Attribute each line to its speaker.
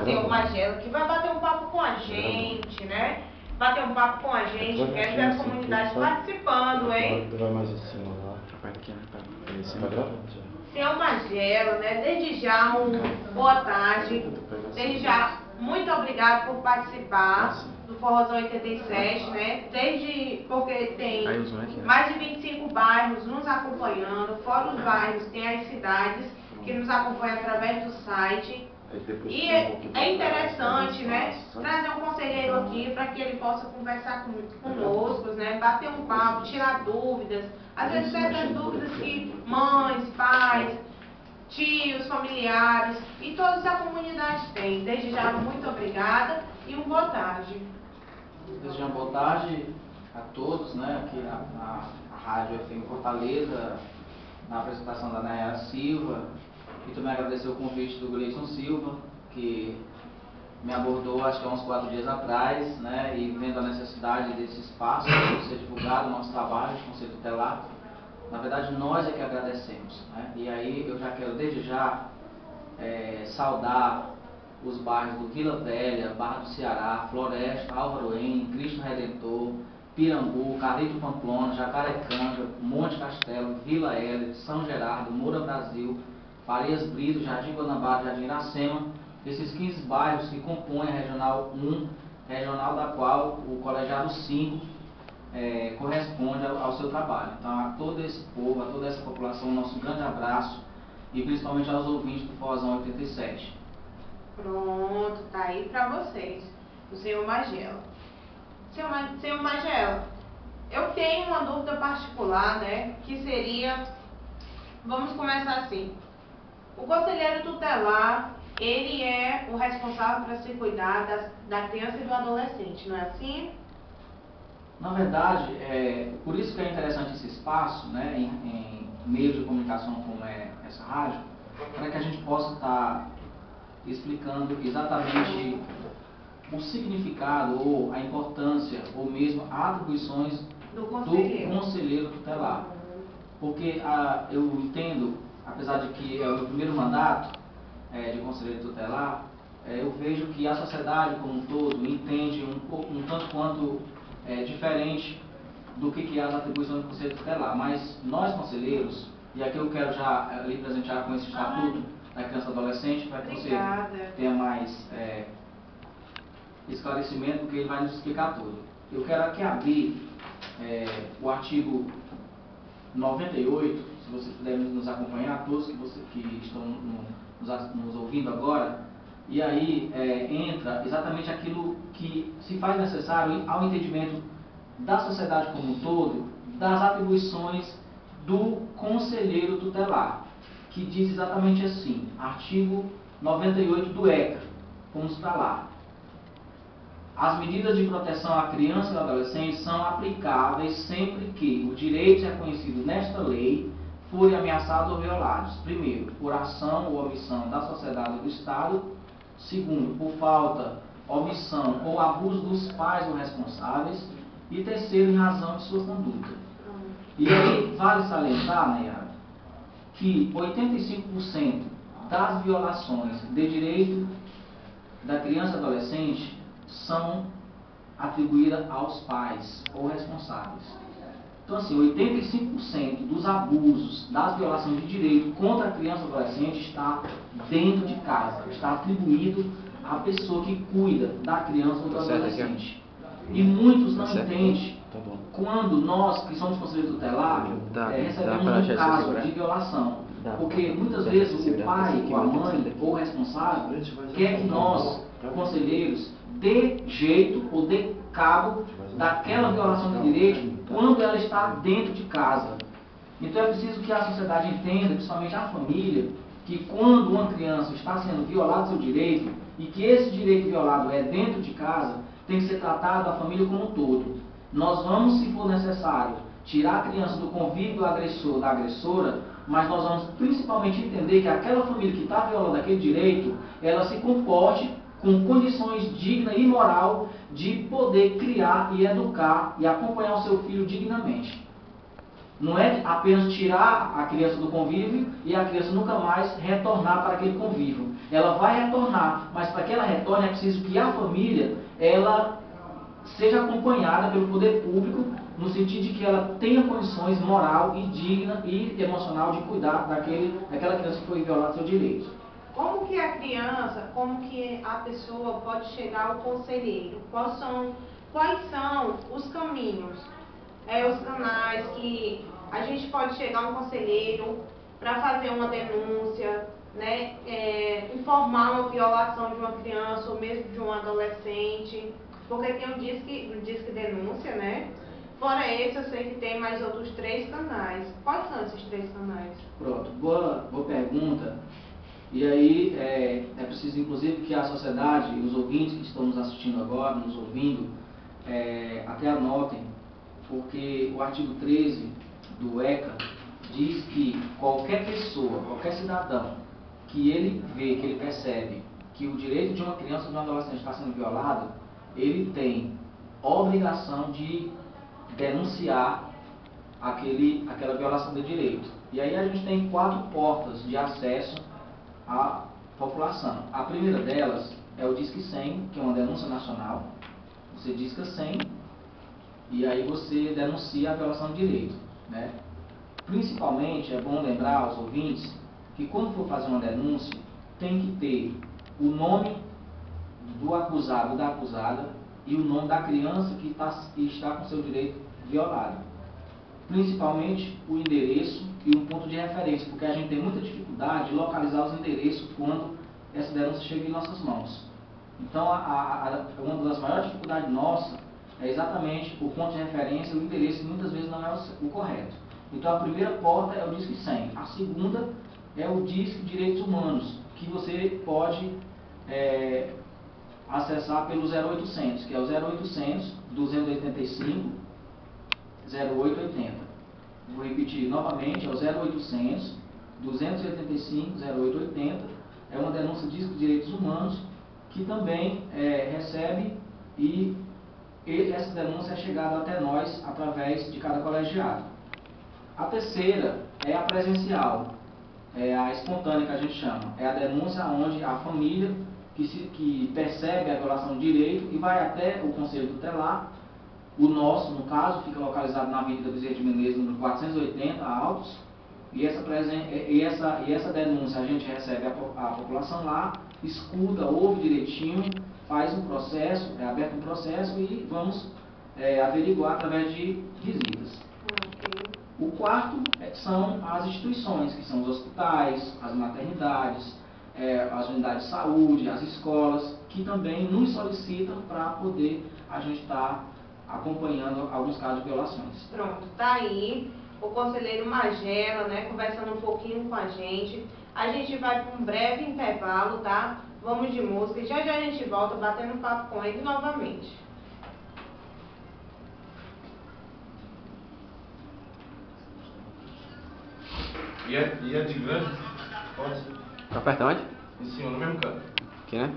Speaker 1: seu Magelo, que vai bater um papo com a gente, né? Bater um papo com a gente, quero ver a comunidade participando, hein?
Speaker 2: Vai mais assim, lá.
Speaker 1: Seu Magelo, né? Desde já, boa tarde. Desde já, muito obrigado por participar do Forrozão 87, né? Porque tem mais de 25 bairros nos acompanhando, fora os bairros, tem as cidades que nos acompanham através do site. E é interessante, né, trazer um conselheiro aqui para que ele possa conversar conosco, né, bater um papo, tirar dúvidas, às vezes certas dúvidas que mães, pais, tios, familiares e toda a comunidade tem. Desde já, muito obrigada e uma boa tarde.
Speaker 3: Desde já, boa tarde a todos, né, aqui na Rádio FM Fortaleza, na apresentação da Nayara Silva. E também agradecer o convite do Gleison Silva, que me abordou acho que há uns 4 dias atrás, né, e vendo a necessidade desse espaço de ser divulgado o nosso trabalho de Conselho Tutelar. Na verdade, nós é que agradecemos, né? E aí eu já quero desde já saudar os bairros do Vila Velha, Barra do Ceará, Floresta, Álvaro N, Cristo Redentor, Pirambu, Carlito Pamplona, Jacarecanga, Monte Castelo, Vila Hélio, São Gerardo, Moura Brasil, Farias Brito, Jardim Guanabara, Jardim Iracema, esses 15 bairros que compõem a Regional 1, regional da qual o Colegiado 5 corresponde ao seu trabalho. Então, a todo esse povo, a toda essa população, nosso grande abraço e principalmente aos ouvintes do Forrozão 87.
Speaker 1: Pronto, tá aí para vocês, o senhor Magelo. Senhor Magelo, eu tenho uma dúvida particular, né, que seria, vamos começar assim. O conselheiro tutelar, ele é o responsável para se cuidar da criança e do adolescente, não é assim?
Speaker 3: Na verdade, por isso que é interessante esse espaço, né, em meios de comunicação como é essa rádio, para que a gente possa estar explicando exatamente o significado ou a importância ou mesmo as atribuições do conselheiro tutelar. Porque eu entendo, apesar de que é o meu primeiro mandato de conselheiro tutelar, eu vejo que a sociedade como um todo entende um tanto quanto diferente do que é as atribuições do conselho tutelar. Mas nós conselheiros, e aqui eu quero já lhe presentear com esse estatuto da criança e adolescente, para que você tenha mais esclarecimento, porque ele vai nos explicar tudo. Eu quero aqui abrir o artigo 98, se vocês puderem nos acompanhar, todos que estão nos ouvindo agora, e aí entra exatamente aquilo que se faz necessário ao entendimento da sociedade como um todo, das atribuições do conselheiro tutelar, que diz exatamente assim, artigo 98 do ECA, vamos para lá. As medidas de proteção à criança e ao adolescente são aplicáveis sempre que o direito reconhecido nesta lei forem ameaçados ou violados. Primeiro, por ação ou omissão da sociedade ou do Estado. Segundo, por falta, omissão ou abuso dos pais ou responsáveis. E terceiro, em razão de sua conduta. E aí, vale salientar, Nayara, que 85% das violações de direito da criança e adolescente são atribuídas aos pais ou responsáveis. Então, assim, 85% dos abusos, das violações de direito contra a criança e adolescente está dentro de casa, está atribuído à pessoa que cuida da criança ou do adolescente. E muitos não entendem quando nós, que somos conselheiros tutelar, recebemos um caso de violação. Porque muitas vezes o pai, ou a mãe, ou o responsável, quer que nós, conselheiros, dê jeito ou dê cabo daquela violação de direito quando ela está dentro de casa. Então é preciso que a sociedade entenda, principalmente a família, que quando uma criança está sendo violado seu direito e que esse direito violado é dentro de casa, tem que ser tratado a família como um todo. Nós vamos, se for necessário, tirar a criança do convívio do agressor, da agressora, mas nós vamos principalmente entender que aquela família que está violando aquele direito, ela se comporte com condições dignas e moral de poder criar e educar e acompanhar o seu filho dignamente. Não é apenas tirar a criança do convívio e a criança nunca mais retornar para aquele convívio. Ela vai retornar, mas para que ela retorne é preciso que a família ela seja acompanhada pelo poder público, no sentido de que ela tenha condições moral e digna e emocional de cuidar daquela criança que foi violada seu direito.
Speaker 1: Como que a criança, como que a pessoa pode chegar ao conselheiro? Quais são os caminhos, os canais que a gente pode chegar a um conselheiro para fazer uma denúncia, né, informar uma violação de uma criança ou mesmo de um adolescente? Porque tem o Disque Denúncia, né? Fora esse, eu sei que tem mais outros 3 canais. Quais são esses 3 canais?
Speaker 3: Pronto, boa pergunta. E aí é preciso, inclusive, que a sociedade e os ouvintes que estão nos assistindo agora, nos ouvindo, até anotem, porque o artigo 13 do ECA diz que qualquer pessoa, qualquer cidadão, que ele vê, que ele percebe que o direito de uma criança ou de um adolescente está sendo violado, ele tem obrigação de denunciar aquela violação de direito. E aí a gente tem 4 portas de acesso à população. A primeira delas é o Disque 100, que é uma denúncia nacional. Você disca 100 e aí você denuncia a violação de direito, né? Principalmente, é bom lembrar aos ouvintes que quando for fazer uma denúncia, tem que ter o nome do acusado, da acusada, e o nome da criança que está com seu direito violado. Principalmente o endereço e um ponto de referência, porque a gente tem muita dificuldade de localizar os endereços quando essa denúncia chega em nossas mãos. Então, uma das maiores dificuldades nossas é exatamente o ponto de referência, o endereço, que muitas vezes não é o correto. Então, a primeira porta é o Disque 100. A segunda é o Disque Direitos Humanos, que você pode acessar pelo 0800, que é o 0800 285 0880. Vou repetir novamente, é o 0800 285 0880. É uma denúncia de direitos humanos que também recebe e essa denúncia é chegada até nós através de cada colegiado. A terceira é a presencial, é a espontânea que a gente chama. É a denúncia onde a família que percebe a violação de direito e vai até o Conselho Tutelar. O nosso, no caso, fica localizado na Avenida Bezerra de Menezes, número 480, Altos. E essa denúncia a gente recebe a população lá, escuta, ouve direitinho, faz um processo, é aberto um processo e vamos averiguar através de visitas. O quarto são as instituições, que são os hospitais, as maternidades, as unidades de saúde, as escolas, que também nos solicitam para poder a gente estar acompanhando alguns casos de violações.
Speaker 1: Pronto, tá aí o conselheiro Magela, né, conversando um pouquinho com a gente. A gente vai para um breve intervalo, tá? Vamos de música e já a gente volta batendo papo com ele novamente.
Speaker 2: E é de grande? Pode ser.
Speaker 4: Aperta onde?
Speaker 2: Em cima, no mesmo canto.
Speaker 4: Aqui, né?